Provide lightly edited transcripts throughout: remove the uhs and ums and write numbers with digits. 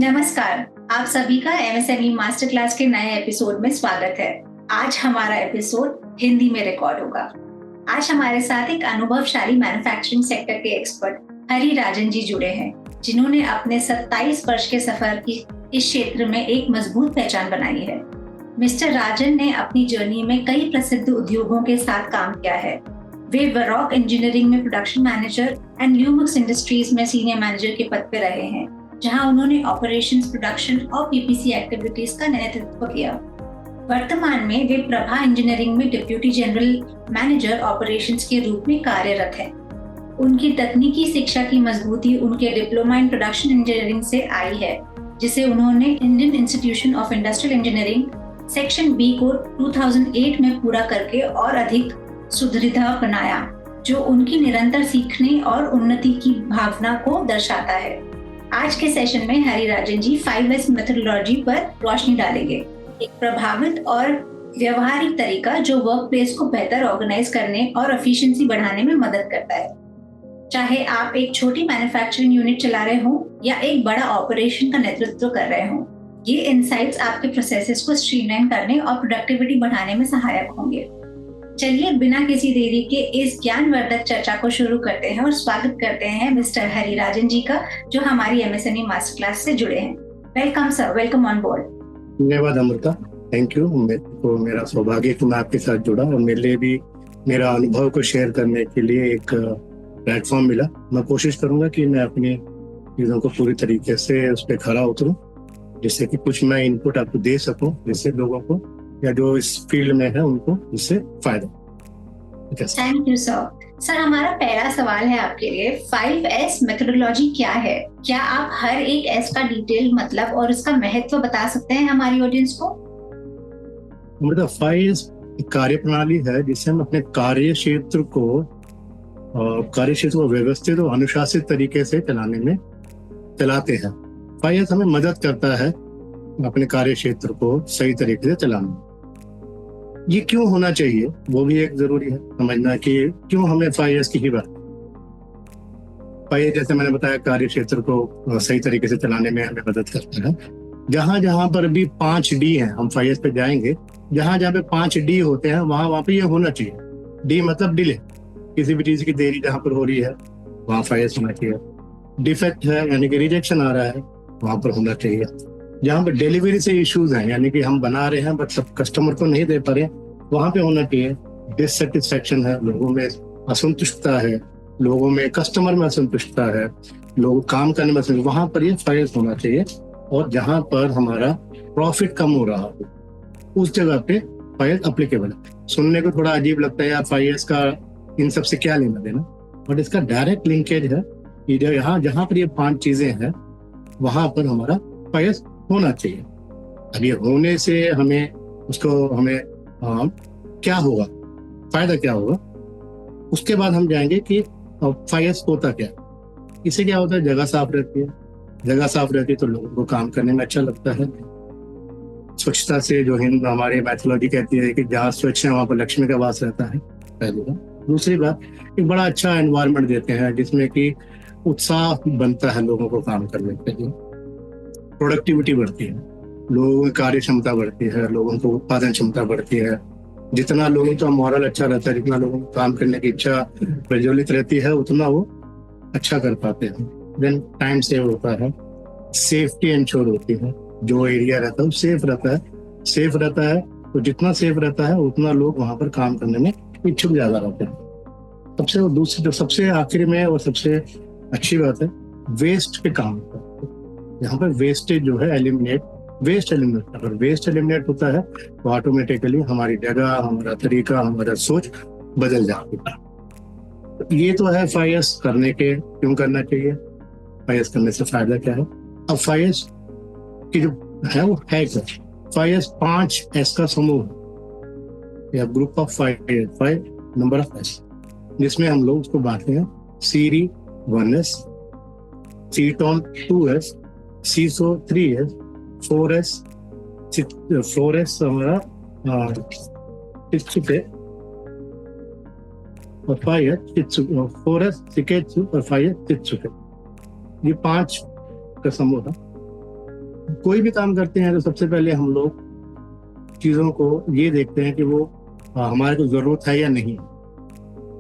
नमस्कार, आप सभी का एमएसएमई मास्टर क्लास के नए एपिसोड में स्वागत है। आज हमारा एपिसोड हिंदी में रिकॉर्ड होगा। आज हमारे साथ एक अनुभवशाली मैन्युफैक्चरिंग सेक्टर के एक्सपर्ट हरि राजन जी जुड़े हैं, जिन्होंने अपने 27 वर्ष के सफर की इस क्षेत्र में एक मजबूत पहचान बनाई है। मिस्टर राजन ने अपनी जर्नी में कई प्रसिद्ध उद्योगों के साथ काम किया है। वे वरॉक इंजीनियरिंग में प्रोडक्शन मैनेजर एंड ल्यूमिक्स इंडस्ट्रीज में सीनियर मैनेजर के पद पर रहे हैं, जहां उन्होंने ऑपरेशंस, प्रोडक्शन और पीपीसी एक्टिविटीज का नेतृत्व किया। वर्तमान में वे प्रभा इंजीनियरिंग में डिप्यूटी जनरल मैनेजर ऑपरेशंस के रूप में कार्यरत हैं। उनकी तकनीकी शिक्षा की मजबूती उनके डिप्लोमा इन प्रोडक्शन इंजीनियरिंग से आई है, जिसे उन्होंने Indian Institution of Industrial Engineering section B को 2008 में पूरा करके और अधिक सुदृढ़ बनाया, जो उनकी निरंतर सीखने और उन्नति की भावना को दर्शाता है। आज के सेशन में हरि राजन जी 5S मेथोडोलॉजी पर रोशनी डालेंगे, एक प्रभावित और व्यवहारिक तरीका जो वर्क प्लेस को बेहतर ऑर्गेनाइज करने और एफिशिएंसी बढ़ाने में मदद करता है। चाहे आप एक छोटी मैन्युफैक्चरिंग यूनिट चला रहे हो या एक बड़ा ऑपरेशन का नेतृत्व कर रहे हो, ये इनसाइट्स आपके प्रोसेसेस को स्ट्रीमलाइन करने और प्रोडक्टिविटी बढ़ाने में सहायक होंगे। चलिए बिना किसी देरी के इस ज्ञानवर्धक चर्चा को शुरू करते हैं और स्वागत करते हैं मिस्टर हरि राजन जी का, जो हमारी एमएसएमई मास्टर क्लास से जुड़े हैं। Welcome sir, welcome on board. धन्यवाद अमृता, थैंक यू। मेरा सौभाग्य कि मैं आपके साथ जुड़ा और मेरे लिए भी मेरा अनुभव को शेयर करने के लिए एक प्लेटफॉर्म मिला। मैं कोशिश करूंगा कि मैं अपनी चीजों को पूरी तरीके से उस पर खरा उतरूं, जिससे कि कुछ मैं इनपुट आपको दे सकूं, जिससे लोगों को या जो इस फील्ड में है उनको इससे फायदा। Thank you sir. सर, हमारा पहला सवाल है आपके लिए, 5S मेथोडोलॉजी क्या है? क्या आप हर एक एस का डिटेल मतलब और उसका महत्व बता सकते हैं हमारी ऑडियंस को? मतलब 5S कार्य प्रणाली है जिससे हम अपने कार्य क्षेत्र को व्यवस्थित और अनुशासित तरीके से चलाते हैं। 5S हमें मदद करता है अपने कार्य क्षेत्र को सही तरीके से चलाने में। ये क्यों होना चाहिए वो भी एक जरूरी है समझना कि क्यों हमें 5S की ही बात। 5S जैसे मैंने बताया कार्य क्षेत्र को सही तरीके से चलाने में हमें मदद करता है। जहां जहां पर भी 5D हैं, हम 5S पे जाएंगे, जहां जहां पे 5D होते हैं वहां पे ये होना चाहिए। D मतलब डिले, किसी भी चीज की देरी जहां पर हो रही है वहां 5S होना चाहिए। डिफेक्ट है यानी कि रिजेक्शन आ रहा है, वहां पर होना चाहिए। जहाँ पर डिलीवरी से इश्यूज हैं, यानी कि हम बना रहे हैं बट सब कस्टमर को नहीं दे पा रहे, वहां पे होना चाहिए। डिससेटिस्फैक्शन है, लोगों में असंतुष्टता है, लोगों में कस्टमर में असंतुष्टता है, लोग काम करने में असंतुष्ट, वहां पर ये 5S होना चाहिए। और जहां पर हमारा प्रॉफिट कम हो रहा हो उस जगह पे 5S अप्लीकेबल है। सुनने को थोड़ा अजीब लगता है यार 5S का इन सब से क्या लेना देना, बट इसका डायरेक्ट लिंकेज है कि जहां पर ये 5 चीजें हैं वहां पर हमारा 5S होना चाहिए। अब ये होने से हमें क्या होगा, फायदा क्या होगा, उसके बाद हम जाएंगे कि 5S होता क्या। इससे क्या होता है, जगह साफ रहती है। जगह साफ रहती है तो लोगों को काम करने में अच्छा लगता है। स्वच्छता से, जो हमारी मैथोलॉजी कहती है कि जहाँ स्वच्छ है वहां पर लक्ष्मी का वास रहता है, पहली बात। दूसरी बात, एक बड़ा अच्छा एनवायरनमेंट देते हैं जिसमें कि उत्साह बनता है लोगों को काम करने के लिए, प्रोडक्टिविटी बढ़ती है, लोगों की कार्य क्षमता बढ़ती है, लोगों को उत्पादन क्षमता बढ़ती है। जितना लोगों का मॉरल अच्छा रहता है, जितना लोगों को काम करने की इच्छा प्रज्वलित रहती है, उतना वो अच्छा कर पाते हैं। देन टाइम सेव होता है, सेफ्टी इंश्योर होती है, जो एरिया रहता है वो सेफ रहता है। तो जितना सेफ रहता है उतना लोग वहां पर काम करने में इच्छुक ज्यादा रहते हैं। सबसे आखिर में और सबसे अच्छी बात है, वेस्ट पे काम होता है। यहाँ पर वेस्टेज जो है वेस्ट एलिमिनेट होता है तो ऑटोमेटिकली हमारी जगह, हमारा तरीका, हमारा सोच बदल जाती है। ये तो है 5S क्यों करना चाहिए, 5S करने से फायदा क्या है। अब 5S की जो है वो है क्या, 5S 5S का समूह या group of 5 number of S, जिसमें हम लोग उसको बांटते हैं सीरी 1S, सीटोन 2S, सीसो 3S, 4S हमारा चित्सुके और 4S शिकेत्सु और 5S चित्सुके। ये 5 का समूह था। कोई भी काम करते हैं तो सबसे पहले हम लोग चीज़ों को ये देखते हैं कि वो हमारे को ज़रूरत है या नहीं।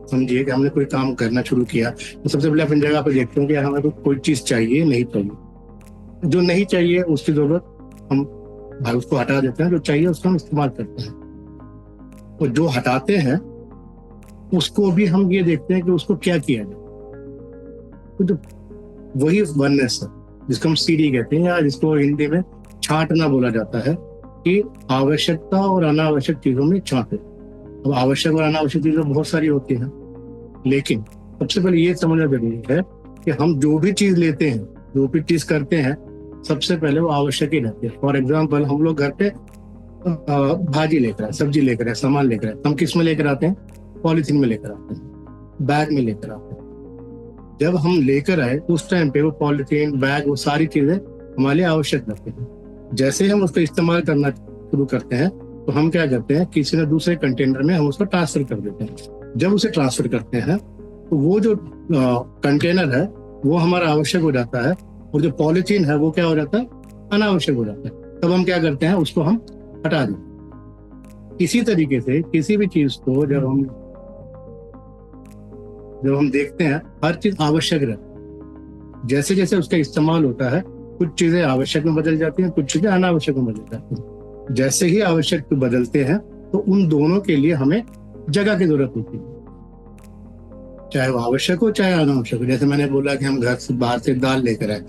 समझिए कि हमने कोई काम करना शुरू किया तो सबसे पहले अपनी जगह पर देखते हैं कि हमें कोई चीज़ चाहिए नहीं चाहिए। जो नहीं चाहिए उसकी ज़रूरत हम भाई उसको हटा देते हैं, जो चाहिए उसको हम इस्तेमाल करते हैं। और जो हटाते हैं उसको भी हम ये देखते हैं कि उसको क्या किया जाए। तो जो वही वननेस है जिसको हम सीडी कहते हैं, या जिसको हिंदी में छांटना बोला जाता है, कि आवश्यकता और अनावश्यक चीजों में छांटे। अब आवश्यक और अनावश्यक चीजें बहुत सारी होती हैं, लेकिन सबसे पहले ये समझना जरूरी है कि हम जो भी चीज लेते हैं, जो भी चीज करते हैं, सबसे पहले वो आवश्यक ही रहती है। फॉर एग्जाम्पल, हम लोग घर पे भाजी लेकर आए, सब्जी लेकर आए, सामान लेकर आए, हम किस में लेकर आते हैं? पॉलिथीन में लेकर आते हैं, बैग में लेकर आते हैं। जब हम लेकर आए उस टाइम पे वो पॉलिथीन, बैग, वो सारी चीजें हमारे लिए आवश्यक लगती हैं। जैसे ही हम उसको इस्तेमाल करना शुरू करते हैं तो हम क्या करते हैं, किसी न दूसरे कंटेनर में हम उसको ट्रांसफर कर देते हैं। जब उसे ट्रांसफर करते हैं तो वो जो कंटेनर है वो हमारा आवश्यक हो जाता है, और जो पॉलिथीन है वो क्या हो जाता है? अनावश्यक हो जाता है। तब हम क्या करते हैं, उसको हम हटा दें। इसी तरीके से किसी भी चीज को जब हम देखते हैं, हर चीज आवश्यक रहती है। जैसे जैसे उसका इस्तेमाल होता है, कुछ चीजें आवश्यक में बदल जाती हैं, कुछ चीजें अनावश्यक में बदल जाती हैं। जैसे ही आवश्यक बदलते हैं तो उन दोनों के लिए हमें जगह की जरूरत होती है, चाहे वो आवश्यक हो चाहे अनावश्यक हो। जैसे मैंने बोला कि हम घर से बाहर से दाल लेकर आए,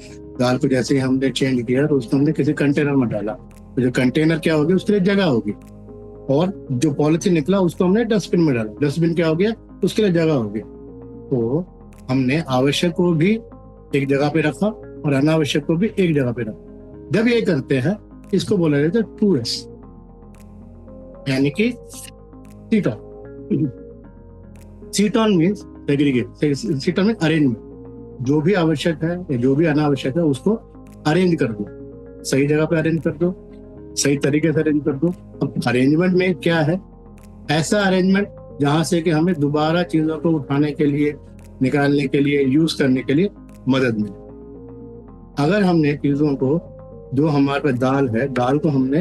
दाल को जैसे ही हमने चेंज किया तो उसको हमने किसी कंटेनर में डाला, तो जो कंटेनर क्या होगी, उसके लिए जगह होगी। और जो पॉलिथीन निकला उसको हमने डस्टबिन में डाला, डस्टबिन क्या हो गया, उसके लिए जगह होगी। तो हमने आवश्यक को भी एक जगह पे रखा और अनावश्यक को भी एक जगह पे रखा। जब ये करते हैं इसको बोला जाता है 2S, यानी कि सीटॉन। सीटॉन मीन्स सेग्रीगेट, सीटॉन मीन्स अरेंजमेंट। जो भी आवश्यक है या जो भी अनावश्यक है उसको अरेंज कर दो, सही जगह पे अरेंज कर दो, सही तरीके से अरेंज कर दो। अब अरेंजमेंट में क्या है? ऐसा अरेंजमेंट जहां से कि हमें दोबारा चीजों को उठाने के लिए, निकालने के लिए, यूज करने के लिए मदद मिले। अगर हमने चीजों को, जो हमारे पास दाल है, दाल को हमने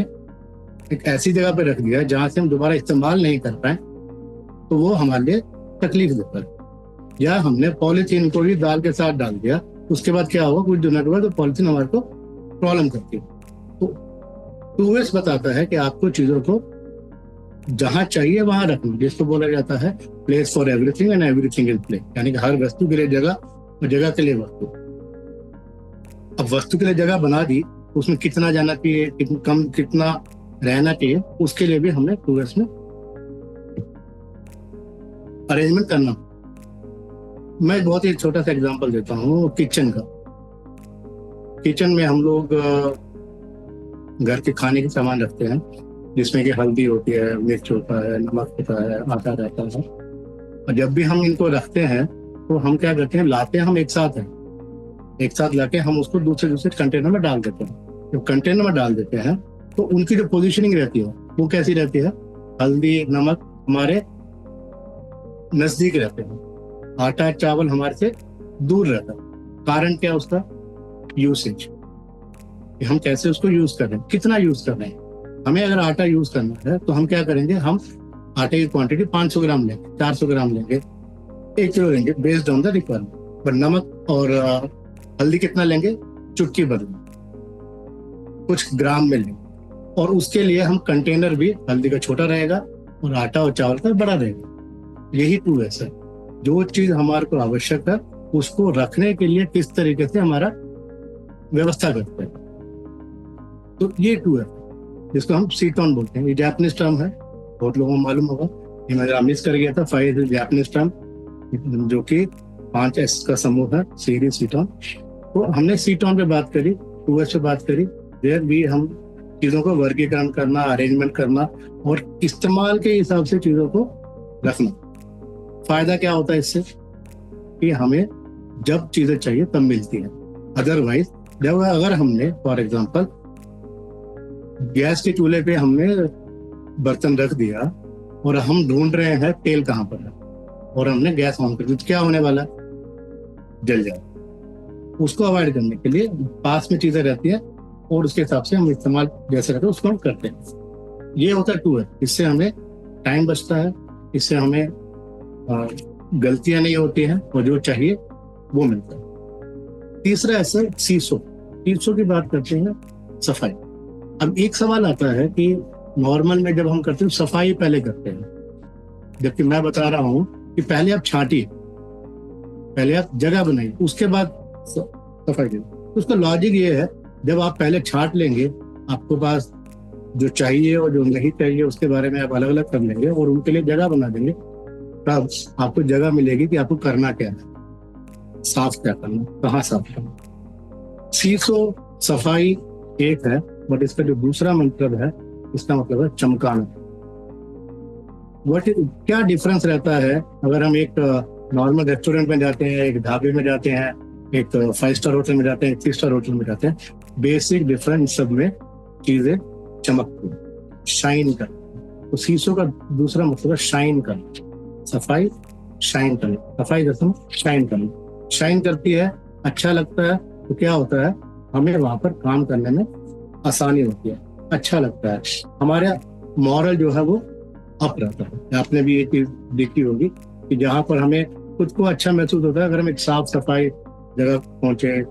एक ऐसी जगह पे रख दिया जहां से हम दोबारा इस्तेमाल नहीं कर पाए, तो वो हमारे लिए तकलीफ देता है। या हमने पॉलिथीन को भी दाल के साथ डाल दिया, उसके बाद क्या होगा, कुछ दिनों के बाद तो पॉलिथीन हमारे को प्रॉब्लम करती है। तो 2S बताता है कि आपको चीजों को जहां चाहिए वहां रखना, जिसको बोला जाता है place for everything and everything is place, यानी कि हर वस्तु के लिए जगह और जगह के लिए वस्तु। अब वस्तु के लिए जगह बना दी, उसमें कितना जाना चाहिए, कितना रहना चाहिए, उसके लिए भी हमने 2S में अरेंजमेंट करना। मैं बहुत ही छोटा सा एग्जांपल देता हूँ किचन का। किचन में हम लोग घर के खाने के सामान रखते हैं, जिसमें कि हल्दी होती है, मिर्च होता है, नमक होता है, आटा रहता है। और जब भी हम इनको रखते हैं तो हम क्या करते हैं, लाते हैं हम एक साथ लाके हम उसको दूसरे कंटेनर में डाल देते हैं। जब कंटेनर में डाल देते हैं तो उनकी जो पोजीशनिंग रहती है वो कैसी रहती है? हल्दी, नमक हमारे नजदीक रहते हैं, आटा, चावल हमारे से दूर रहता है। कारण क्या उसका? यूसेज, हम कैसे उसको यूज कर रहे हैं, कितना यूज कर रहे हैं। हमें अगर आटा यूज करना है तो हम क्या करेंगे, हम आटे की क्वांटिटी 500 ग्राम लेंगे, 400 ग्राम लेंगे, 1 किलो लेंगे, बेस्ड ऑन द रिक्वायरमेंट। पर नमक और हल्दी कितना लेंगे? चुटकी भर में, कुछ ग्राम में लेंगे। और उसके लिए हम कंटेनर भी हल्दी का छोटा रहेगा और आटा और चावल का बड़ा रहेगा। यही 2S है। जो चीज हमारे को आवश्यक है उसको रखने के लिए किस तरीके से हमारा व्यवस्था करते हैं, तो ये 2S, जिसको हम सीटॉन बोलते हैं। ये जापानीज टर्म है, बहुत लोगों को मालूम होगा, ये मैं मिस कर गया था। 5 जापानीज टर्म, जो कि 5S का समूह है, सीडी, सीटॉन। तो हमने सीटॉन पे बात करी, 2S पे बात करी। देयर भी हम चीजों को वर्गीकरण करना, अरेंजमेंट करना और इस्तेमाल के हिसाब से चीजों को रखना। फायदा क्या होता है इससे? कि हमें जब चीजें चाहिए तब मिलती है। अदरवाइज अगर हमने फॉर एग्जांपल गैस के चूल्हे पे हमने बर्तन रख दिया और हम ढूंढ रहे हैं तेल कहाँ पर है, और हमने गैस ऑन कर दी, तो क्या होने वाला? जल जाए। उसको अवॉइड करने के लिए पास में चीजें रहती है और उसके हिसाब से हम इस्तेमाल जैसे रहते हैं उसको हम करते हैं। ये होता है 2S। इससे हमें टाइम बचता है, इससे हमें गलतियां नहीं होती हैं और जो चाहिए वो मिलता है। तीसरा ऐसे सीसो की बात करते हैं, सफाई। अब एक सवाल आता है कि नॉर्मल में जब हम करते हैं सफाई पहले करते हैं, जबकि मैं बता रहा हूं कि पहले आप छांटिए, पहले आप जगह बनाइए, उसके बाद सफाई करिए। उसका लॉजिक ये है, जब आप पहले छांट लेंगे, आपके पास जो चाहिए और जो नहीं चाहिए उसके बारे में आप अलग अलग कर लेंगे और उनके लिए जगह बना देंगे, तब आपको जगह मिलेगी कि आपको करना क्या है, साफ क्या करना, कहाँ साफ करना। सीसो सफाई एक है, बट इसका जो दूसरा मतलब है, इसका मतलब है चमकाना। क्या डिफरेंस रहता है अगर हम एक नॉर्मल रेस्टोरेंट में जाते हैं, एक ढाबे में जाते हैं, एक 5 स्टार होटल में जाते हैं, एक 3 स्टार होटल में जाते हैं? बेसिक डिफरेंस सब में चीजें चमकती, शाइन कर। तो सीसो का दूसरा मतलब है शाइन करना, सफाई शाइन करना, सफाई जैसे शाइन करना, शाइन करती है, अच्छा लगता है। तो क्या होता है, हमें वहां पर काम करने में आसानी होती है, अच्छा लगता है, हमारे मॉरल जो है वो अप रहता है। आपने भी ये चीज देखी होगी कि जहाँ पर हमें खुद को अच्छा महसूस होता है, अगर हम एक साफ सफाई जगह पहुंचे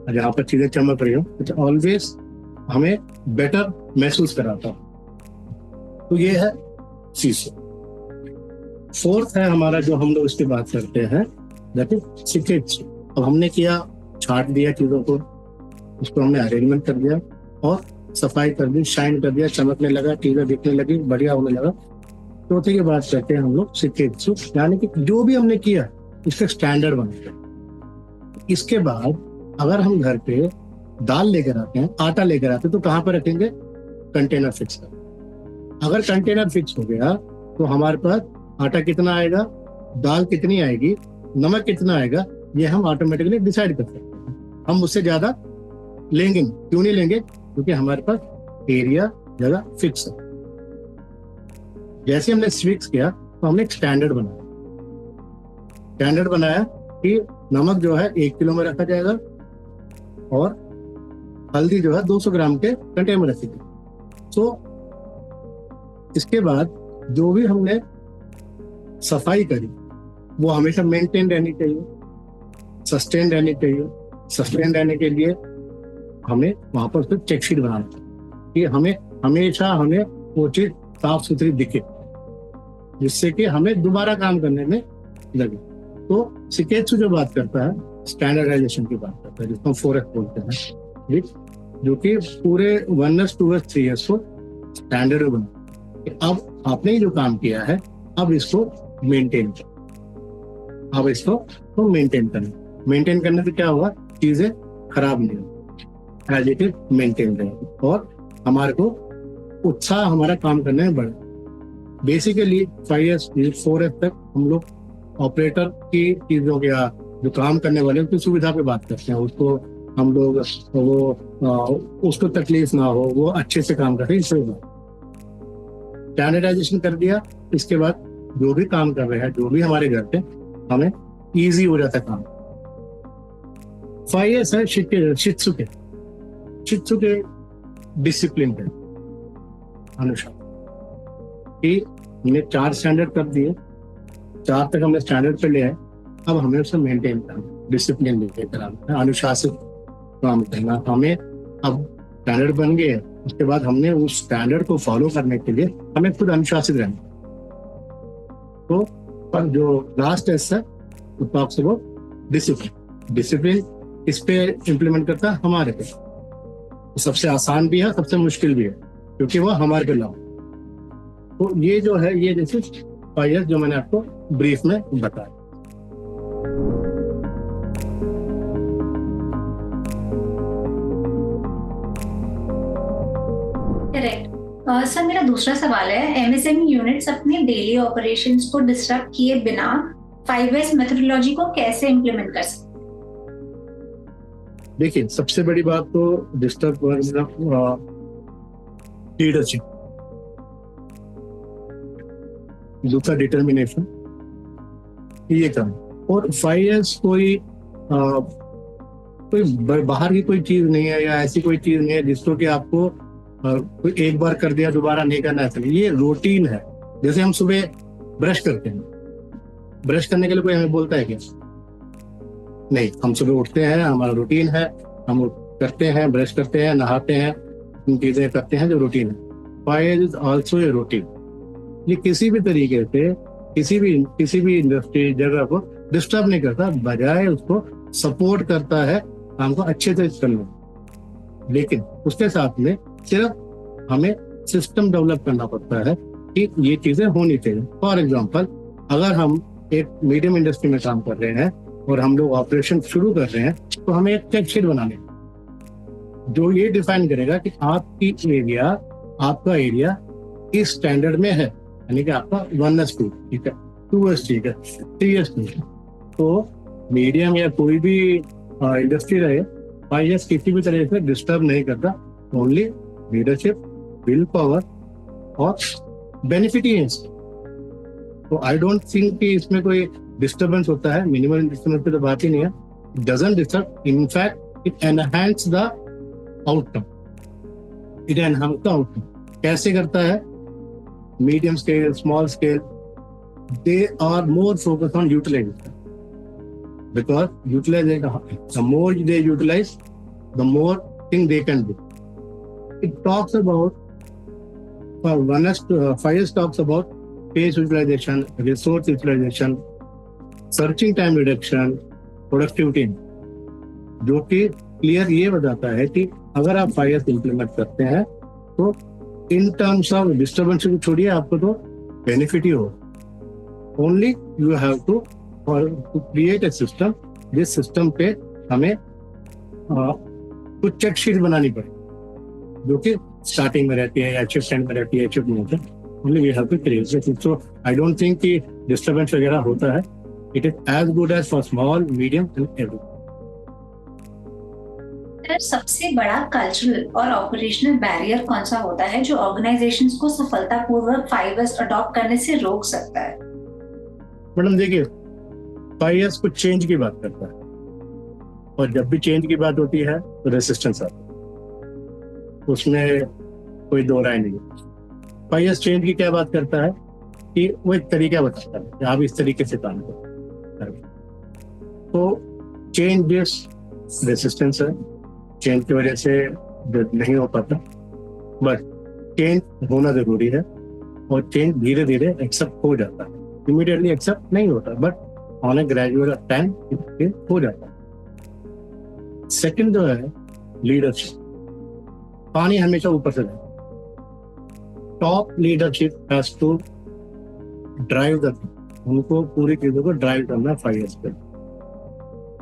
जहाँ पर चीजें चमक रही हो, तो ऑलवेज हमें बेटर महसूस कराता है। तो ये है सीसो। फोर्थ है हमारा, जो हम लोग इसकी बात करते हैं, दैट इज शिकेत्सु। अब हमने किया, छाट दिया चीजों को, उसको हमने अरेंजमेंट कर दिया और सफाई कर दी, शाइन कर दिया, चमकने लगा, चीजें दिखने लगी, बढ़िया होने लगा। चौथे की बात करते हैं हम लोग शिकेत्सु, यानी कि जो भी हमने किया इसका स्टैंडर्ड बनाते। इसके बाद अगर हम घर पे दाल लेकर आते हैं, आटा लेकर आते हैं, तो कहाँ पर रखेंगे? कंटेनर फिक्स कर। अगर कंटेनर फिक्स हो गया तो हमारे पास आटा कितना आएगा, दाल कितनी आएगी, नमक कितना आएगा, ये हम ऑटोमेटिकली डिसाइड कर सकते हैं। हम उससे ज्यादा लेंगे नहीं। क्यों नहीं लेंगे? क्योंकि हमारे पास एरिया, जगह फिक्स है। जैसे हमने फिक्स किया तो हमने एक स्टैंडर्ड बनाया कि नमक जो है 1 किलो में रखा जाएगा और हल्दी जो है 200 ग्राम के कंटेनर में रखी जाएगी। तो इसके बाद जो भी हमने सफाई करी वो हमेशा मेंटेन रहनी चाहिए, सस्टेन रहनी चाहिए। सस्टेन रहने के लिए हमें वहां पर सिर्फ चेकशीट बनाना चाहिए कि हमें हमेशा वो चीज साफ सुथरी दिखे, जिससे कि हमें दोबारा काम करने में लगे। तो शिकेत्सु जो बात करता है, स्टैंडर्डाइजेशन की बात करता है, जिसको हम 4S बोलते हैं, ठीक, जो कि पूरे 1S 2S 3S को स्टैंडर्ड बना। अब आपने जो काम किया है, अब इसको मेंटेन करो, अब इसको तो मेंटेन करना। मेंटेन करने से क्या होगा, चीजें खराब नहीं होगी, एज इट इज मेंटेन रहेगी और हमारे को उत्साह हमारा काम करने में बढ़े। बेसिकली 5S 4S तक हम लोग ऑपरेटर की चीजों के, जो काम करने वाले उनकी सुविधा पे बात करते हैं, उसको हम लोग उसको तकलीफ ना हो, वो अच्छे से काम करे, इस स्टैंडर्डाइजेशन कर दिया। इसके बाद जो भी काम कर रहे हैं, जो भी हमारे घर पे, हमें इजी हो जाता है काम। 5S है शित्सुके डिसिप्लिन पे अनुसार, कि हमने 4 स्टैंडर्ड कर दिए, 4 तक हमने स्टैंडर्ड पे ले आए। अब हमें उसे मेंटेन करना, डिसिप्लिन लेकर आना, अनुशासित काम करना। हमें अब स्टैंडर्ड बन गए, उसके बाद हमने उस स्टैंडर्ड को फॉलो करने के लिए हमें खुद अनुशासित रहना। तो पर जो लास्ट एस है वो टॉक्स अबाउट डिसिप्लिन इस पे इम्प्लीमेंट करता है हमारे पे। तो सबसे आसान भी है, सबसे मुश्किल भी है, क्योंकि वो हमारे पे लागू। तो ये जो है, ये जैसे 5S जो मैंने आपको ब्रीफ में बताया। करेक्ट। सर, मेरा दूसरा सवाल है, एमएसएमई यूनिट्स अपने डेली ऑपरेशंस को डिस्टर्ब किए बिना 5S मेथोडोलॉजी को कैसे इम्प्लीमेंट कर सकते? देखिए, सबसे बड़ी बात तो डिस्टर्ब लीडरशिप, दूसरा डिटर्मिनेशन, ये काम। और 5S कोई कोई बाहर की कोई चीज नहीं है या ऐसी कोई चीज नहीं है जिसको कि आपको कोई एक बार कर दिया दोबारा नहीं करना चाहिए। ये रूटीन है। जैसे हम सुबह ब्रश करते हैं, ब्रश करने के लिए कोई हमें बोलता है क्या? नहीं, हम सुबह उठते हैं, हमारा रूटीन है, हम करते हैं, ब्रश करते हैं, नहाते हैं, इन चीजें करते हैं जो रूटीन है। Fire is also a routine. ये किसी भी तरीके से किसी भी इंडस्ट्री जगह को डिस्टर्ब नहीं करता, बजाय उसको सपोर्ट करता है काम को अच्छे से करने में। लेकिन उसके साथ में सिर्फ हमें सिस्टम डेवलप करना पड़ता है कि ये चीजें होनी चाहिए। फॉर एग्जाम्पल, अगर हम एक मीडियम इंडस्ट्री में काम कर रहे हैं और हम लोग ऑपरेशन शुरू कर रहे हैं, तो हमें एक चेक शीट बनानी है जो ये डिफाइन करेगा कि आपका एरिया इस स्टैंडर्ड में है, यानी कि आपका 1:2 ठीक है, 2:2 ठीक है, 3:2 ठीक है। तो मीडियम या कोई भी इंडस्ट्री रहे, 5 किसी भी तरह से डिस्टर्ब नहीं करता। ओनली लीडरशिप, विल पावर और बेनिफिट ही है। तो आई डोंट थिंक कि इसमें कोई डिस्टर्बेंस होता है। मिनिमल डिस्टर्बेंस की तो बात ही नहीं है। It doesn't disturb, in fact it enhance the outcome. It enhance the outcome. कैसे करता है? Medium scale, small scale, they are more focused on utilisation, because utilization, the more they utilize, the more thing they can do. It talks about, FIRE talks about space utilization, resource utilization, searching time reduction, productivity, जो कि clear ये बताता है कि अगर आप FIRE implement करते हैं तो इन टर्म्स ऑफ डिस्टर्बेंस को छोड़िए, आपको तो बेनिफिट ही हो। ओनली यू हैव टू और टू क्रिएट ए सिस्टम, जिस सिस्टम पे हमें कुछ चेक शीट बनानी पड़े जो कि स्टार्टिंग में रहती है या एचएफ एंड में रहती है, एचएफ में होता है। Only we have to create. So I don't think कि डिस्टर्बेंस वगैरह होता है। It is as good as for small, medium and every. सबसे बड़ा कल्चरल और ऑपरेशनल बैरियर कौन सा होता है जो ऑर्गेनाइजेशंस को सफलतापूर्वक 5S अडॉप्ट करने से रोक सकता है? मैडम देखिए, 5S कुछ चेंज की बात करता है, और जब भी चेंज की बात होती है तो रेसिस्टेंस आता है, उसमें कोई दो राय नहीं है। 5S चेंज की क्या बात करता है कि वो एक तरीका बताता है कि आप इस तरीके से काम करो। तो चेंज बेस रेसिस्टेंस है, चेंज की वजह से नहीं हो पाता, बट चेंज होना जरूरी है और चेंज धीरे धीरे एक्सेप्ट हो जाता है। इमीडिएटली एक्सेप्ट नहीं होता, but on A gradual time हो जाता है। सेकंड जो है लीडरशिप। पानी हमेशा ऊपर से जाए। Top leadership has to drive the, उनको पूरी चीजों को ड्राइव करना है 5S पे।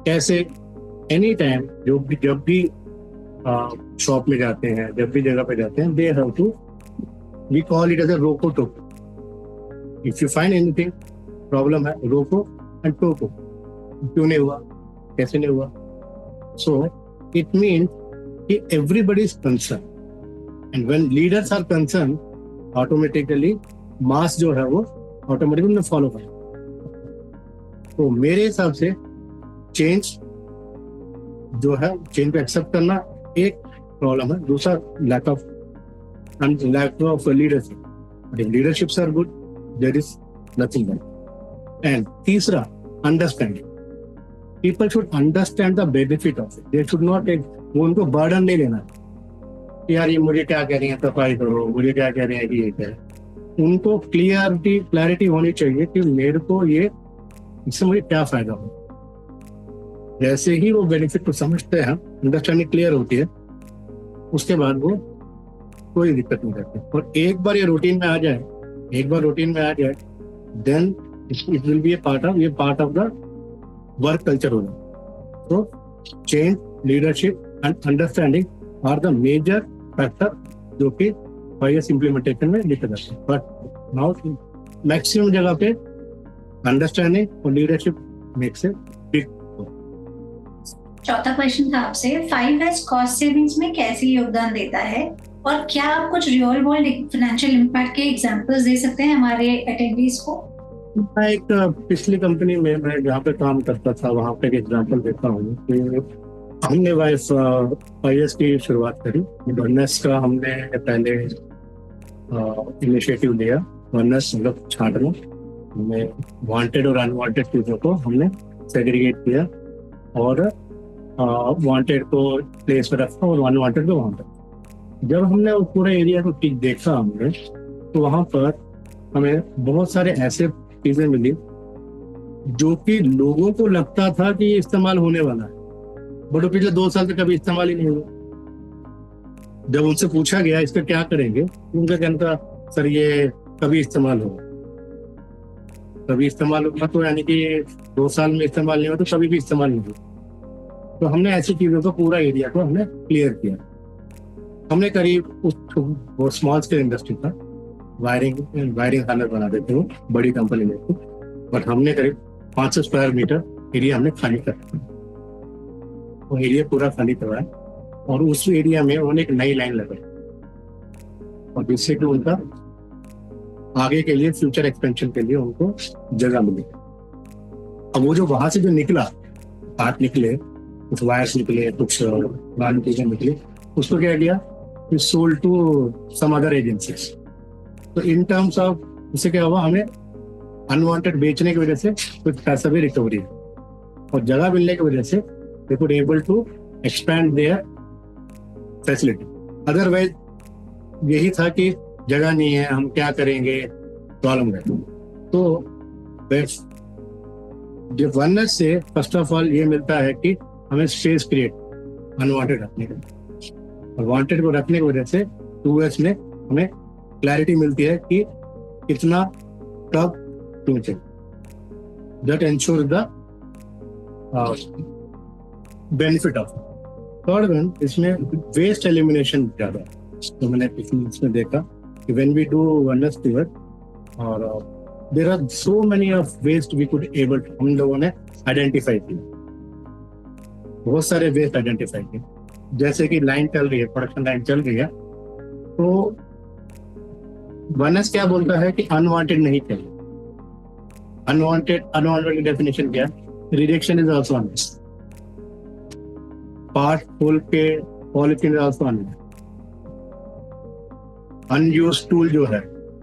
कैसे? एनी टाइम जब भी शॉप में जाते हैं, जब भी जगह पे जाते हैं, they have to, we call it as a रोको टोको। If you find anything problem है, रोको एंड टोको। क्यों नहीं हुआ, कैसे नहीं हुआ? सो इट मीन्स कि everybody is concern, and when leaders are concern, automatically mass जो है वो ऑटोमेटिकली फॉलो करे। तो मेरे हिसाब से चेंज जो है, चेंज को एक्सेप्ट करना एक प्रॉब्लम है। दूसरा lack of leadership. Leaderships are good, there is nothing bad. And तीसरा understanding. People should understand the benefit of it. They should not take, वो उनको बर्डन नहीं लेना कि यार ये मुझे क्या कह रही है सफाई करो, मुझे क्या कह रहे हैं कि ये क्या है। उनको क्लैरिटी होनी चाहिए कि मेरे को ये, इससे मुझे क्या फायदा हो। जैसे ही वो बेनिफिट को समझते हैं, अंडरस्टैंडिंग क्लियर होती है, उसके बाद वो कोई दिक्कत नहीं करती। और एक बार ये रूटीन में आ जाए, then it will be a part of the work culture होगा। तो change, leadership and understanding are the major factor जो कि 5S इम्प्लीमेंटेशन में लिखा जाता है। बट नाउ मैक्सिमम जगह पे अंडरस्टैंडिंग और लीडरशिप मेक्स ए बिग। चौथा क्वेश्चन था आपसे, 5S कॉस्ट सेविंग्स में कैसे योगदान देता है, और क्या आप कुछ रियल वर्ल्ड फाइनेंशियल इम्पैक्ट के एग्जांपल्स दे सकते हैं हमारे अटेंडीज को? मैं एक पिछली कंपनी में, मैं जहाँ पे काम करता था, वहाँ पे एक एग्जांपल देता हूँ कि हमने वाईएस की शुरुआत करी। वननेस का हमने पहले इनिशिएटिव लिया। वननेस मतलब छांटना। हमने वांटेड और अनवांटेड चीज़ों को हमने सेग्रीगेट किया और वांटेड को प्लेस पर रखा और अनवांटेड को वहाँ पर। जब हमने उस पूरे एरिया को ठीक देखा हमने, तो वहाँ पर हमें बहुत सारे ऐसे चीज़ें मिली जो कि लोगों को लगता था कि ये इस्तेमाल होने वाला है, बट पिछले 2 साल तक कभी इस्तेमाल ही नहीं हुआ। जब उनसे पूछा गया इसका क्या करेंगे, तो उनका कहना था सर ये कभी इस्तेमाल होगा। कभी इस्तेमाल होगा तो यानी कि 2 साल में इस्तेमाल नहीं हुआ तो कभी भी इस्तेमाल नहीं हुआ। तो हमने ऐसी चीजों को पूरा एरिया को हमने क्लियर किया। हमने करीब वो स्मॉल स्केल इंडस्ट्री था, वायरिंग खाना बनाते थे वो बड़ी कंपनी में, बट हमने करीब 500 स्क्वायर मीटर एरिया हमने खाली कर वो एरिया पूरा खाली करवाया और उस एरिया में उन्होंने एक नई लाइन लगाई और जिससे कि उनका आगे के लिए फ्यूचर एक्सपेंशन के लिए उनको जगह मिली। अब वो जो वहां से जो निकला, पार्ट निकले, कुछ वायर्स निकले, कुछ बाकी चीजें निकली, उसको क्या किया, sold to some other agencies. तो इन टर्म्स ऑफ उससे क्या हुआ, हमें अनवांटेड बेचने की वजह से कुछ पैसा भी रिकवरी है और जगह मिलने की वजह से they could able to expand their facility. Otherwise यही था कि जगह नहीं है, हम क्या करेंगे, प्रॉब्लम है। तो जब वननेस से फर्स्ट ऑफ ऑल ये मिलता है कि हमें स्पेस क्रिएट अनवांटेड रखने का, और वांटेड को रखने की वजह से 2S में हमें क्लैरिटी मिलती है कि कितना कब क्यों चाहिए। That ensure the benefit of. Third one, इसमें वेस्ट एलिमिनेशन ज्यादा है। तो मैंने इसमें देखा कि when we do oneness pivot और there are so many of waste we could able, हम लोगों ने आइडेंटिफाई किया, बहुत सारे वेस्ट आइडेंटिफाई किए। जैसे कि लाइन चल रही है, प्रोडक्शन लाइन चल रही है, तो वननेस क्या बोलता है कि अनवांटेड नहीं चाहिए। अनवांटेड डेफिनेशन क्या है, rejection is also unwanted, part खोल के पॉलिथीन ऑल्सो अनयूज्ड टूल जो है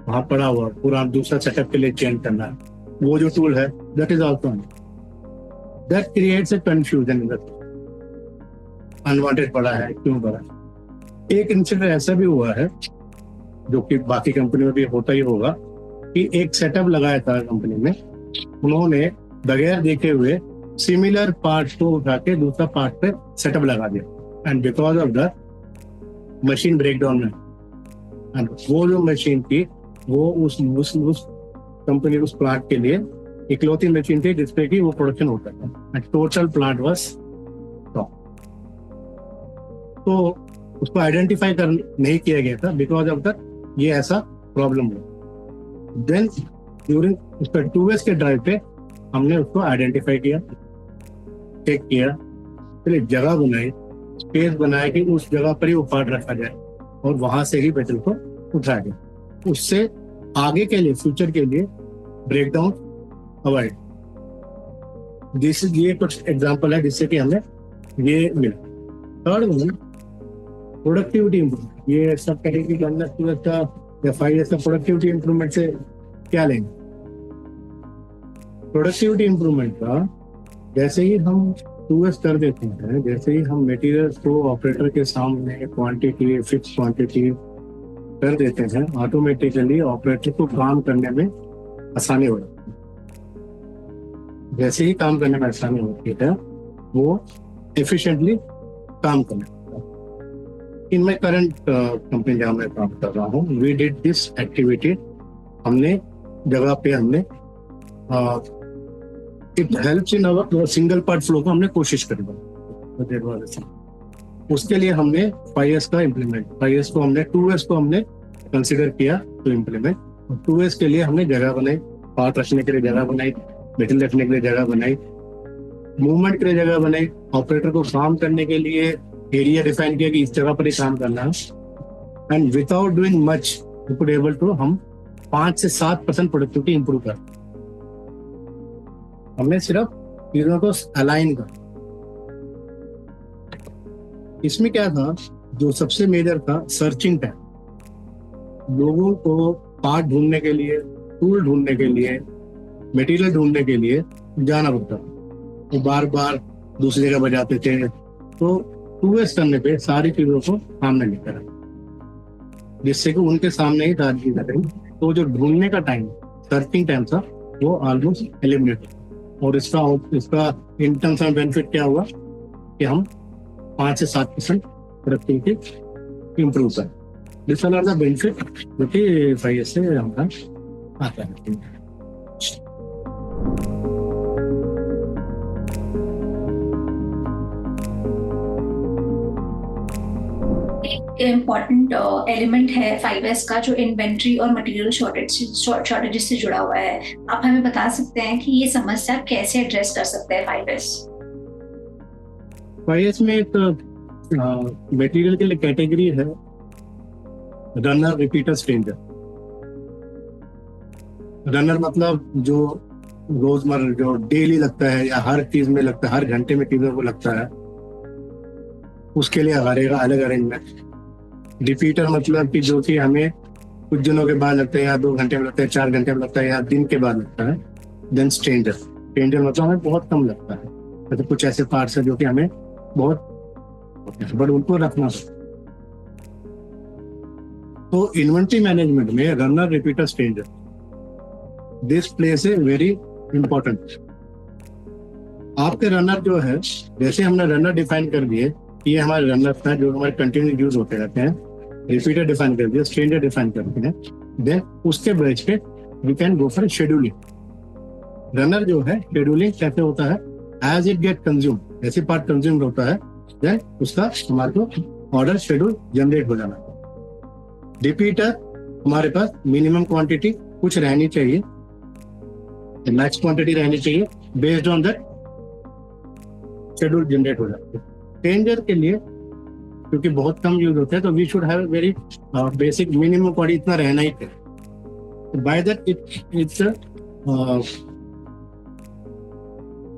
वहां पड़ा हुआ पूरा दूसरा सेटअप के लिए चेंज करना है, वो जो टूल है that is also that creates a confusion. Unwanted पड़ा है, क्यों पड़ा है। एक इंसिडेंट ऐसा भी हुआ है जो कि बाकी कंपनी में भी होता ही होगा कि एक सेटअप लगाया था कंपनी में, उन्होंने बगैर देखे हुए सिमिलर पार्ट को उठा के दूसरा पार्ट पे सेटअप लगा दिया, and because of the machine breakdown में, एंड वो जो मशीन थी वो उस कंपनी, उस प्लांट के लिए इकलौती मशीन थी जिसपे कि वो प्रोडक्शन होता था, and total plant was stop. तो उसको आइडेंटिफाई नहीं किया गया था बिकॉज ऑफ द ये ऐसा प्रॉब्लम हुआ। देन ड्यूरिंग उसका 2S के ड्राइव पे हमने उसको आइडेंटिफाई किया, चेक किया, फिर जगह बनाई, स्पेस बनाया कि उस जगह पर ही वो पार्ट रखा जाए और वहां से ही वेसल को उठाया गया। उससे आगे के लिए, फ्यूचर के लिए ब्रेकडाउन अवॉइड। ये कुछ एग्जांपल है जिससे कि हमें ये मिला। Third one, productivity improvement. ये सब कहेंगे कि हमने का या 5 का प्रोडक्टिविटी इंप्रूवमेंट से क्या लेंगे। प्रोडक्टिविटी इंप्रूवमेंट का जैसे ही हम 2S कर देते हैं, जैसे ही हम मटेरियल्स को ऑपरेटर के सामने क्वांटिटी, फिक्स क्वांटिटी कर देते हैं, ऑटोमेटिकली ऑपरेटर को काम करने में आसानी हो जाती है। जैसे ही काम करने में आसानी होती है वो एफिशिएंटली काम करने लगता है। इन माय करंट कंपनी जहाँ मैं काम कर रहा हूँ, वी डिड दिस एक्टिविटी। हमने जगह पे हमने it helps in our single part flow को हमने कोशिश करी। उसके लिए हमने 5S का इम्प्लीमेंट, 5S को हमने 2S को हमने कंसिडर किया टू इम्प्लीमेंट। 2S के लिए हमने जगह बनाई, पार्ट रखने के लिए जगह बनाई, मेटल रखने के लिए जगह बनाई, मूवमेंट के लिए जगह बनाई, ऑपरेटर को काम करने के लिए एरिया डिफाइन किया कि इस जगह पर ही काम करना है, and without doing much we could able to हम 5 से 7% प्रोडक्टिविटी इंप्रूव कर। हमने सिर्फ चीजों को अलाइन कर, इसमें क्या था, जो सबसे मेजर था, सर्चिंग टाइम। लोगों को पार्ट ढूंढने के लिए, टूल ढूंढने के लिए, मटेरियल ढूंढने के लिए जाना पड़ता था। वो बार बार दूसरी जगह बजाते थे, तो 2S करने पे सारी चीजों को सामने लेकर आए, जिससे कि उनके सामने ही सारी चीजें रही। तो जो ढूंढने का टाइम, सर्चिंग टाइम था, वो ऑलमोस्ट एलिमिनेट। और इसका इन टर्म्स ऑफ बेनिफिट क्या हुआ कि हम 5 से 7% प्रोडक्टिविटी इंप्रूव करें। दिस आर द बेनिफिट जो कि 5S से हमारा आता है। इम्पॉर्टेंट एलिमेंट है 5S का जो इन्वेंट्री और मटेरियल शॉर्टेज से जुड़ा हुआ है। आप हमें बता सकते हैं कि ये समस्या कैसे एड्रेस कर सकते हैं 5S? 5S में एक मटेरियल के लिए कैटेगरी है रनर, रिपीटर, स्ट्रेंजर। रनर मतलब जो रोजमर्रा, जो डेली लगता है या हर चीज में लगता है, हर घंटे में चीजों को लगता है, उसके लिए अलग अरेंजमेंट। रिपीटर मतलब कि जो कि हमें कुछ दिनों के बाद लगता है, या 2 घंटे में लगता है, 4 घंटे में लगता है, या दिन के बाद लगता है। देन स्ट्रेंजर मतलब हमें बहुत कम लगता है, मतलब कुछ ऐसे पार्ट्स है जो कि हमें बहुत, बट उनको रखना पड़ता है। तो इन्वेंट्री मैनेजमेंट में runner, repeater, stranger, this place a very important. आपके रनर जो है, जैसे हमने रनर डिफाइन कर दिए, ये हमारे रनर था जो हमारे कंटिन्यू यूज होते रहते हैं। रिपीटर डिफाइन कर दिया, स्ट्रेंजर डिफाइन करते हैं। देन उसके बेस पे we can go for scheduling. Runner जो है, शेड्यूलिंग कैसे होता है, एज इट गेट कंज्यूम, जैसे पार्ट कंज्यूम होता है, देन उसका हमारे को ऑर्डर शेड्यूल जनरेट हो जाना। रिपीटर, हमारे पास मिनिमम क्वांटिटी कुछ रहनी चाहिए, मैक्स क्वांटिटी रहनी चाहिए, based on that schedule generate हो जाता है। स्ट्रेंजर के लिए क्योंकि बहुत कम यूज होता है, तो we should have very basic minimum quantity, इतना रहना ही चाहिए। By that it's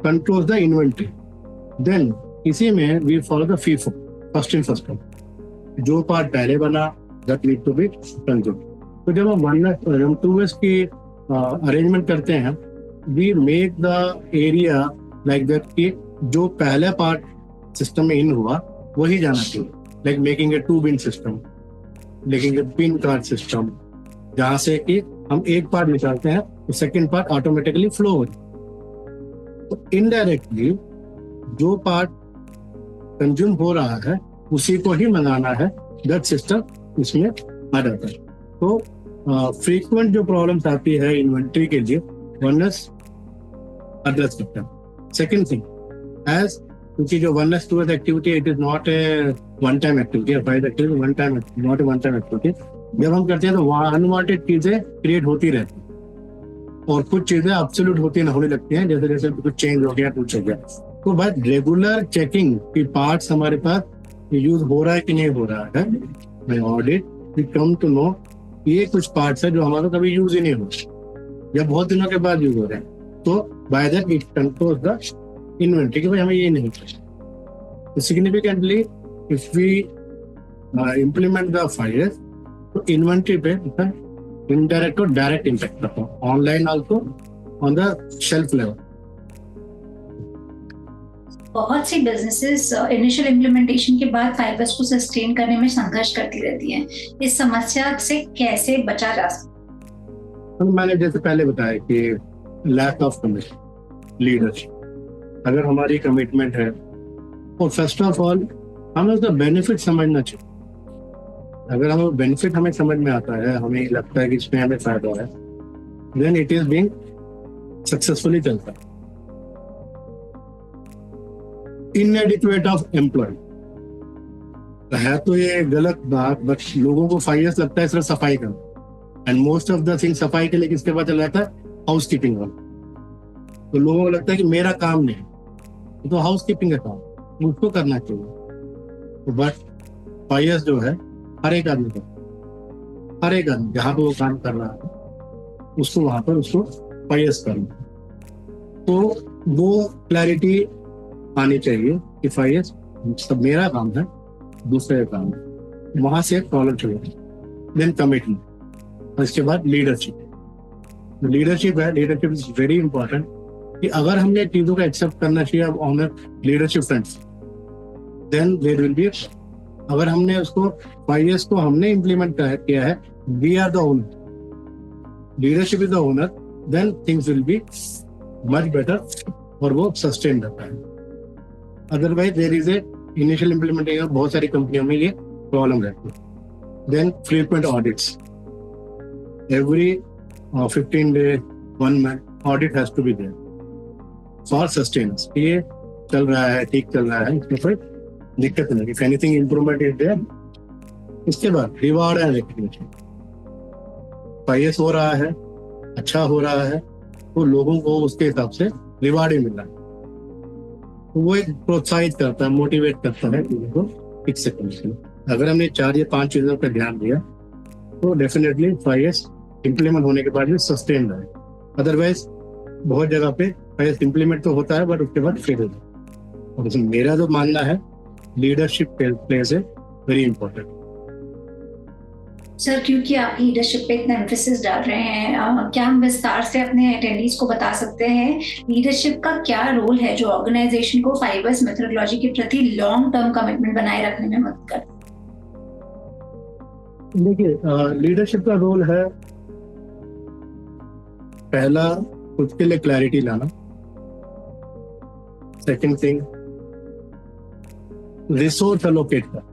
control the inventory. Then इसी में we follow the FIFO, first in first out. जो पार्ट पहले बना that need to be consume. तो जब हम 2S की अरेंजमेंट करते हैं, we make the area like that कि जो पहला पार्ट सिस्टम में इन हुआ वही जाना चाहिए, like making a 2 bin system, making a pin card system, जहां से कि हम एक पार्ट निकालते हैं तो सेकेंड पार्ट ऑटोमेटिकली फ्लो हो जाए। तो इनडायरेक्टली जो पार्ट कंज्यूम हो रहा है उसी को ही मंगाना है, दैट सिस्टम इसमें आ जाता है। तो फ्रीक्वेंट जो प्रॉब्लम्स आती है इन्वेंट्री के लिए, वननेस एड्रेस करता है। सेकेंड थिंग, एज क्योंकि जो 1S 2S activity, it is not a one time activity, one time not a one time activity. जब हम करते हैं तो अनवांटेड चीजें क्रिएट होती रहती हैं और कुछ चीजें एब्सोल्यूट होने लगती हैं, जैसे जैसे कुछ चेंज हो गया, कुछ हो गया। तो बस रेगुलर चेकिंग कि पार्ट्स हमारे पास यूज हो रहा है कि नहीं हो रहा है, by audit we come to know ये कुछ पार्ट्स है जो हमारा कभी यूज ही नहीं हो रहे या बहुत दिनों के बाद यूज हो रहे हैं। तो by that it controls the inventory कि भाई हमें ये नहीं चाहिए। तो significantly if we implement the 5S, तो इन्वेंट्री पे इनडायरेक्ट और डायरेक्ट इम्पैक्ट करता है, online also on the shelf level. बहुत सी बिजनेसेस इनिशियल इम्प्लीमेंटेशन के बाद 5S को सस्टेन करने में संघर्ष करती रहती हैं। इस समस्या से कैसे बचा जा सकता? तो मैंने जैसे पहले बताया कि लैक ऑफ कमिटमेंट, लीडरशिप। अगर हमारी कमिटमेंट है, और फर्स्ट ऑफ ऑल हमें उसका बेनिफिट समझना चाहिए। अगर हमें बेनिफिट हमें समझ में आता है, हमें लगता है कि इसमें हमें फायदा है, then it is being successfully चलता है। इनएडिक्वेट ऑफ एम्प्लॉय है तो ये गलत बात, बट लोगों को 5S लगता है सिर्फ सफाई करना, and most of the thing सफाई के लिए किसके पास चला जाता है, हाउस कीपिंग वाला। तो लोगों को लगता है कि मेरा काम नहीं, तो हाउस कीपिंग का काम उसको करना चाहिए। तो बट 5S जो है हर एक आदमी जहाँ पे वो काम कर रहा है उसको वहां पर उसको 5S करना। तो वो क्लैरिटी आनी चाहिए कि 5S सब मेरा काम है, दूसरे का काम, वहां से प्रॉब्लम शुरू होती है। देन कमिटमेंट, और इसके बाद लीडरशिप। लीडरशिप है, लीडरशिप इज वेरी इंपॉर्टेंट कि अगर हमने चीजों को एक्सेप्ट करना चाहिए on leadership front, then there will be, अगर हमने उसको 5 years को हमने इम्प्लीमेंट किया है, we are the owner, leadership is the owner, then things will be much better और वो सस्टेन रहता है। Otherwise there is a initial implementation, बहुत सारी कंपनियों में ये प्रॉब्लम रहती है। Then frequent audits, every 15 day 1 month audit has to be there for sustenance. ये चल रहा है, ठीक चल रहा है, इसमें कोई दिक्कत नहीं, if anything improvement is there. इसके बाद रिवार्ड एंड रिकग्निशन, 5 years हो रहा है, अच्छा हो रहा है, तो लोगों को उसके हिसाब से रिवार्ड ही मिल रहा है, तो वो एक प्रोत्साहित करता है, मोटिवेट करता है चीजों को ठीक से करने के लिए। अगर हमने 4 या 5 चीजों पर ध्यान दिया तो डेफिनेटली 5 years इम्प्लीमेंट होने के बाद भी सस्टेन रहे। अदरवाइज बहुत जगह पे 5 years इम्प्लीमेंट तो होता है बट उसके बाद फेल हो जाता है। और इसमें मेरा जो मानना है, leadership plays a very important. Sir, क्योंकि आप लीडरशिप पे इतना एम्फेसिस डाल रहे हैं, क्या हम विस्तार से अपने अटेंडीज को बता सकते हैं लीडरशिप का क्या रोल है जो ऑर्गेनाइजेशन को 5 years मेथोडोलॉजी के प्रति लॉन्ग टर्म कमिटमेंट बनाए रखने में मदद करता है? देखिए, लीडरशिप का रोल है, पहला खुद के लिए क्लैरिटी लाना, सेकंड थिंग रिसोर्स एलोकेट करना।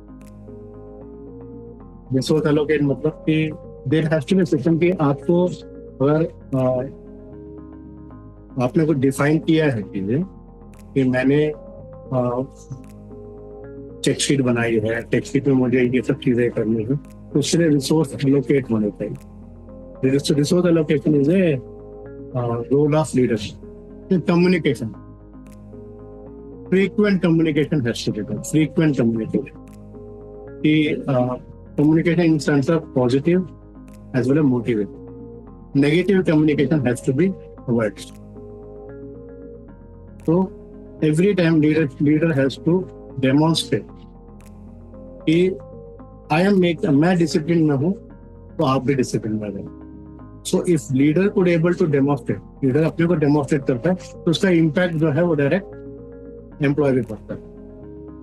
रिसोर्स एलोकेट मतलब कि there has to be system कि आपको अगर आपने कुछ डिफाइन किया है चीजें कि मैंने चेक शीट बनाई है, चेक शीट में मुझे ये सब चीजें करनी है, तो उसके लिए रिसोर्स एलोकेट होने चाहिए। Resource allocation is a role of leadership. Communication, frequent communication has to be done. Frequent communication. Communication in sense of positive as well as motivating. Negative communication has to be avoided. So every time leader has to demonstrate कि मैं discipline में हूँ तो आप भी discipline में रहें। So if leader could able to demonstrate, leader अपने को डेमोन्स्ट्रेट करता है तो उसका इम्पैक्ट जो है वो डायरेक्ट एम्प्लॉय भी पड़ता है।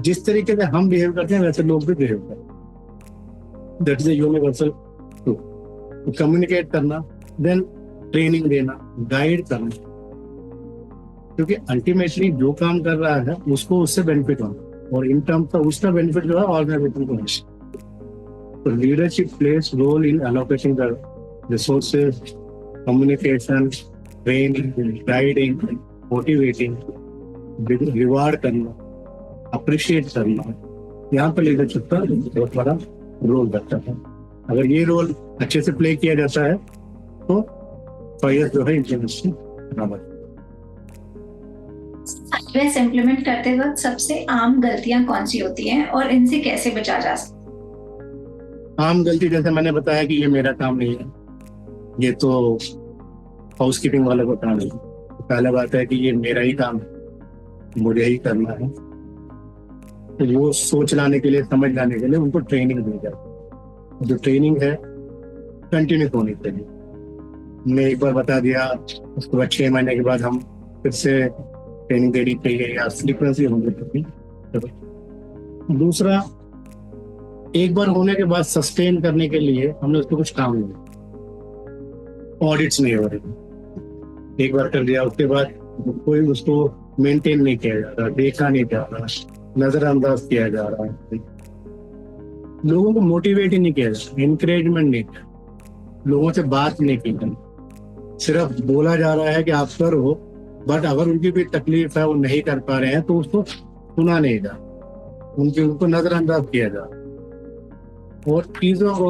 जिस तरीके से हम बिहेव करते हैं वैसे लोग भी बिहेव करते हैं। That is a universal truth. Communicate करना, देन ट्रेनिंग देना, गाइड करना, क्योंकि अल्टीमेटली जो काम कर रहा है उसको उससे बेनिफिट होना, और इन टर्म्स ऑफ उसका बेनिफिट जो है ऑर्गेनाइजेशन को होना। तो leadership plays role in allocating the resources, communication, training, guiding, motivating, reward करना, अप्रिशिएट करना, यहाँ पर लीडरशिप का बहुत बड़ा रोल रहता है। अगर ये रोल अच्छे से प्ले किया जाता है तो 5 years जो है इम्प्लीमेंटेशन बराबर। 5 years इम्प्लीमेंट करते वक्त सबसे आम गलतियां कौन सी होती हैं और इनसे कैसे बचा जा सकता है? आम गलती जैसे मैंने बताया कि ये मेरा काम नहीं है, ये तो हाउसकीपिंग वाले का काम है। पहला बात है कि ये मेरा ही काम है, मुझे ही करना है, तो वो सोच लाने के लिए, समझ लाने के लिए उनको ट्रेनिंग दी जाए। जो ट्रेनिंग है कंटिन्यू होनी चाहिए। मैं एक बार बता दिया, उसके बाद 6 महीने के बाद हम फिर से ट्रेनिंग देनी चाहिए या फ्रीक्वेंसी होनी चाहिए। दूसरा, एक बार होने के बाद सस्टेन करने के लिए हमने उसको कुछ काम नहीं, ऑडिट्स नहीं हो रही। एक बार कर दिया उसके बाद कोई उसको मेंटेन नहीं किया जा रहा, देखा नहीं जा रहा, नजरअंदाज किया जा रहा है, लोगों को मोटिवेट ही नहीं किया जा रहा, एनकरेजमेंट नहीं किया, लोगों से बात नहीं की, सिर्फ बोला जा रहा है कि आप करो, बट अगर उनकी कोई तकलीफ है वो नहीं कर पा रहे हैं तो उसको सुना नहीं जा, उनको नजरअंदाज किया जा, और चीजों को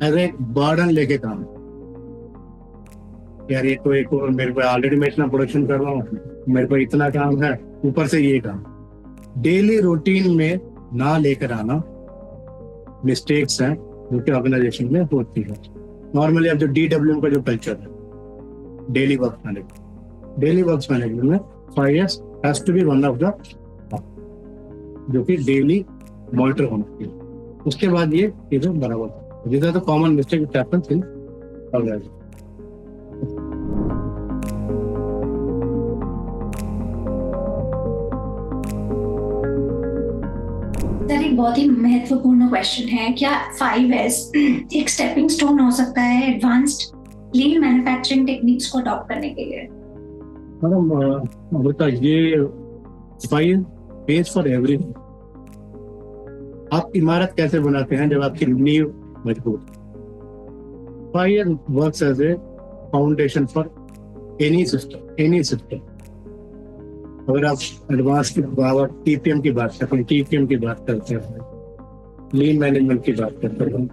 एज ए बर्डन लेके काम, यार ये तो एक और मेरे को ऑलरेडी मैं इतना प्रोडक्शन कर रहा हूँ, मेरे को इतना काम है, ऊपर से ये काम, डेली रूटीन में ना लेकर आना मिस्टेक्स हैं जो कि ऑर्गेनाइजेशन में होती है। नॉर्मली अब जो DWM का जो कल्चर है, डेली वर्क मैनेजमेंट में 5 years has to be one of the, जो कि डेली मॉनिटर होना चाहिए, उसके बाद ये चीजें बराबर। This are the common mistake which happens in organisation. Sir, एक बहुत ही महत्वपूर्ण क्वेश्चन है, क्या 5S एक स्टेपिंग स्टोन हो सकता है एडवांस्ड लीन मैन्युफैक्चरिंग टेक्निक्स को अडॉप्ट करने के लिए? मैडम अमृता, ये 5 पेज फॉर एवरीथिंग। आप इमारत कैसे बनाते हैं जब आपकी नींव मजबूत? 5 works as a foundation for any system. अगर आप एडवांस की बात, टीपीएम की बात करते हैं, टीपीएम की बात करते हैं, लीन मैनेजमेंट की बात करते हैं,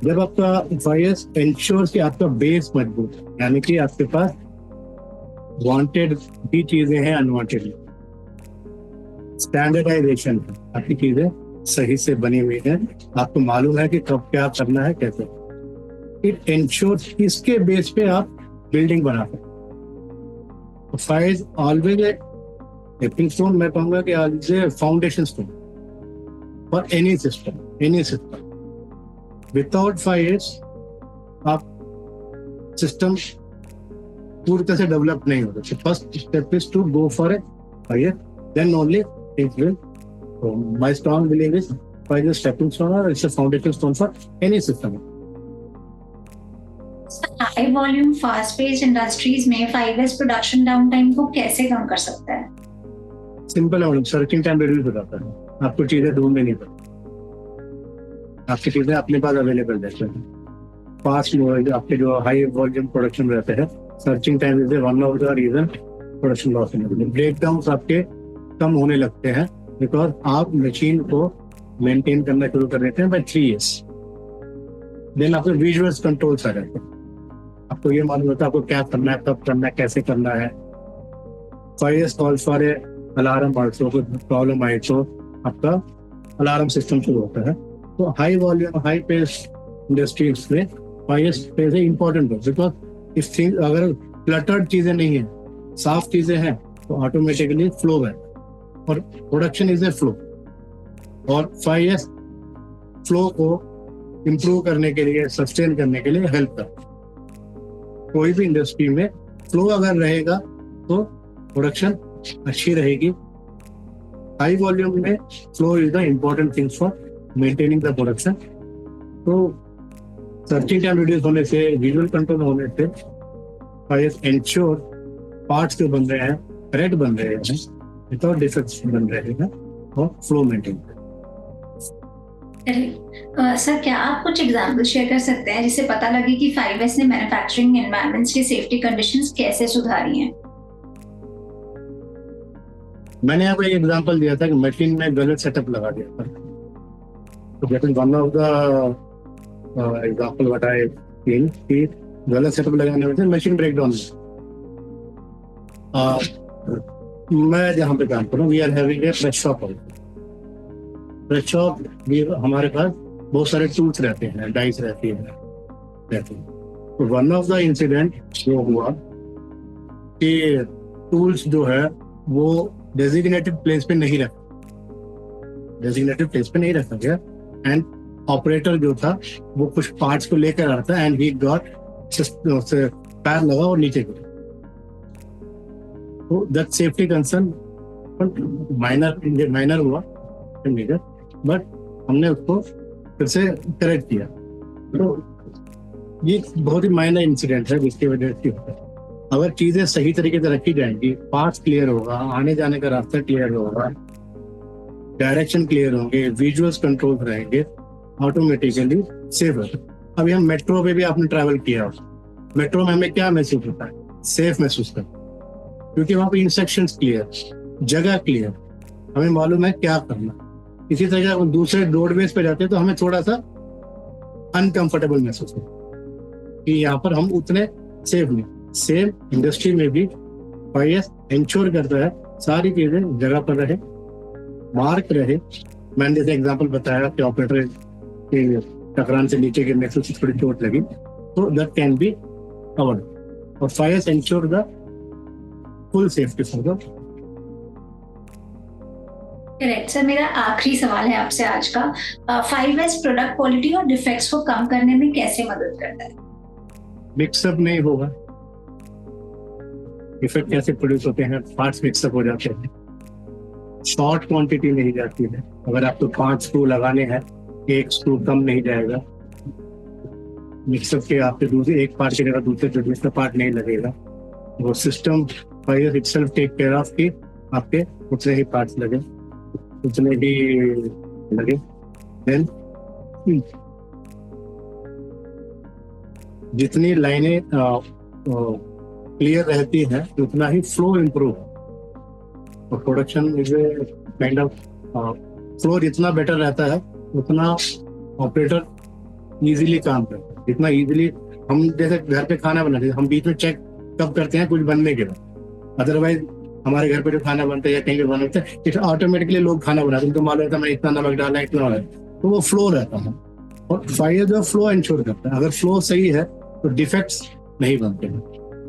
जब आपका 5S इंश्योर कि आपका बेस मजबूत है, यानी कि आपके पास वांटेड भी चीजें हैं, अनवांटेड स्टैंडर्डाइजेशन है, आपकी चीजें सही से बनी हुई है, आपको मालूम है कि कब क्या करना है, कैसे। इट इंश्योर्स इसके बेस पे आप बिल्डिंग बना सकते। 5 ऑलवेज ए स्टेपिंग स्टोन, मैं कहूंगा कि आज ए foundation stone for any system. Without 5S आप सिस्टम पूरी तरह से डेवलप नहीं हो सकते। First step is to go for a 5S, then only things will. My strong belief is 5 is a stepping stone or it's a foundation stone for any system. High volume fast paced industries में 5S production down time को कैसे कम कर सकता है? Simple है madam, searching time reduce हो जाता है। आपको चीजें ढूंढनी नहीं पड़ती, आपकी चीजें अपने पास अवेलेबल रहती हैं। फास्ट आपके जो हाई वॉल्यूम प्रोडक्शन रहते हैं, searching time is one of the reason production loss होने के। ब्रेकडाउन आपके कम होने लगते हैं बिकॉज आप मशीन को मेंटेन करना शुरू कर देते हैं बाय 3S। देन आपके विजुअल्स कंट्रोल्स आ जाते हैं, आपको ये मालूम होता है आपको क्या करना है, कब करना है, कैसे करना है। 5S calls for a alarm also, कोई प्रॉब्लम आई तो आपका अलार्म सिस्टम शुरू होता है। तो high volume high pace industries में 5S plays a important role, because if thing अगर क्लटर्ड चीजें नहीं है, साफ चीजें हैं, तो ऑटोमेटिकली फ्लो है, और प्रोडक्शन इज ए फ्लो। और 5S फ्लो को इंप्रूव करने के लिए, सस्टेन करने के लिए हेल्प करता है। कोई भी इंडस्ट्री में फ्लो अगर रहेगा तो प्रोडक्शन अच्छी रहेगी। हाई वॉल्यूम में flow is the important thing for maintaining the production. तो सर्चिंग टाइम रिड्यूस होने से, विजुअल कंट्रोल होने से 5S इंश्योर पार्ट्स जो बन रहे हैं करेक्ट बन रहे हैं, विदाउट डिफेक्ट्स बन रहे हैं, और फ्लो मेंटेन। सर, क्या आप कुछ एग्जांपल शेयर कर सकते हैं जिससे पता लगे कि 5S ने मैन्युफैक्चरिंग एनवायरनमेंट्स की सेफ्टी कंडीशंस कैसे सुधारी हैं? मैंने आपको एक एग्जांपल दिया था कि मशीन में गलत सेटअप लगा दिया था। तो that is one of the example what I feel कि गलत सेटअप लगाने में मशीन ब्रेकडाउन। मैं जहाँ पे काम कर रहा हूँ, we are having a press shop. Press shop भी हमारे पास बहुत सारे टूल्स रहते हैं, डाइस रहती है। तो वन ऑफ द इंसिडेंट जो हुआ कि टूल्स जो है वो डेजिग्नेटेड प्लेस पे नहीं रखा गया, एंड ऑपरेटर जो था वो कुछ पार्ट्स को लेकर आ रहा था, एंड ही गॉट पैर लगा और नीचे गिरा। तो दैट सेफ्टी कंसर्न माइनर हुआ मेजर, बट हमने उसको फिर से करेक्ट किया। तो ये बहुत ही माइनर इंसिडेंट है जिसकी वजह से होता है। अगर चीजें सही तरीके से रखी जाएंगी, पार्ट्स क्लियर होगा, आने जाने का रास्ता क्लियर होगा, डायरेक्शन क्लियर होंगे, विजुअल्स कंट्रोल रहेंगे, ऑटोमेटिकली सेफ है। अभी हम मेट्रो पे भी आपने ट्रैवल किया, मेट्रो में हमें क्या महसूस होता है? सेफ महसूस करता है, क्योंकि वहां पे इंस्ट्रक्शंस क्लियर, जगह क्लियर, हमें मालूम है क्या करना। इसी तरह दूसरे रोडवेज पे जाते हैं तो हमें थोड़ा सा अनकंफर्टेबल महसूस होता है कि यहाँ पर हम उतने सेफ नहीं। सेम इंडस्ट्री में भी 5S इंश्योर करता है सारी चीजें जगह पर रहे, मार्क रहे। मैंने जैसे एग्जांपल बताया कि ऑपरेटर के टकरान से नीचे गिरने से थोड़ी चोट लगी, तो दैट कैन बी कवर्ड, और 5S ensure the full safety for the. Correct sir, मेरा आखिरी सवाल है आपसे आज का, 5S प्रोडक्ट क्वालिटी और डिफेक्ट्स को कम करने में कैसे मदद करता है? मिक्सअप नहीं होगा, डिफेक्ट कैसे प्रोड्यूस होते हैं, पार्ट्स मिक्सअप हो जाते हैं, शॉर्ट क्वांटिटी नहीं जाती है। अगर आपको 5 स्क्रू लगाने हैं, 1 स्क्रू कम नहीं जाएगा, मिक्सअप के आपके दूसरे एक पार्ट की जगह दूसरा पार्ट नहीं लगेगा। वो system fire itself take care of कि आपके उतने ही पार्ट्स लगे, उतने ही लगे। देन जितनी लाइनें क्लियर रहती है उतना ही फ्लो इम्प्रूव, और production is a kind of flow जितना बेटर रहता है उतना ऑपरेटर इजीली काम करता है। जितना इजीली हम जैसे घर पे खाना बनाते हैं, हम बीच में चेक कब करते हैं कुछ बनने के बाद, अदरवाइज हमारे घर पे जो खाना बनता है या कहीं पे बनता है इस ऑटोमेटिकली लोग खाना बनाते हैं, उनको मालूम रहता है मैं इतना नमक डालना इतना है, तो वो फ्लो रहता है। और फायर जो फ्लो इंश्योर करता है, अगर फ्लो सही है तो डिफेक्ट्स नहीं बनते हैं,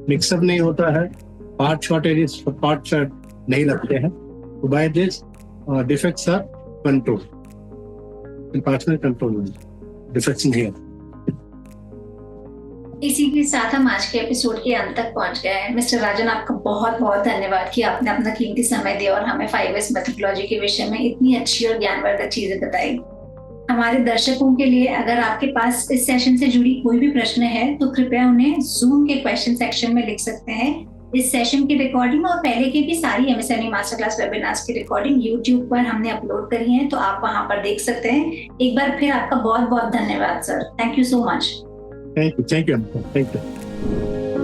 मिक्सअप नहीं होता है, पार्ट शॉर्टेजेस पार्ट नहीं लगते हैं, तो by this defects are control, parts में कंट्रोल नहीं, डिफेक्ट्स नहीं है। इसी के साथ हम आज के एपिसोड के अंत तक पहुंच गए हैं। मिस्टर राजन, आपका बहुत बहुत धन्यवाद कि आपने अपना कीमती समय दिया और हमें 5S मेथोडोलॉजी के विषय में इतनी अच्छी और ज्ञानवर्धक चीजें बताई। हमारे दर्शकों के लिए अगर आपके पास इस सेशन से जुड़ी कोई भी प्रश्न है तो कृपया उन्हें जूम के क्वेश्चन सेक्शन में लिख सकते हैं। इस सेशन की रिकॉर्डिंग और पहले की भी सारी एमएसएमई मास्टर क्लास वेबिनार्स की रिकॉर्डिंग YouTube पर हमने अपलोड करी है, तो आप वहां पर देख सकते हैं। एक बार फिर आपका बहुत बहुत धन्यवाद sir, thank you so much. Thank you.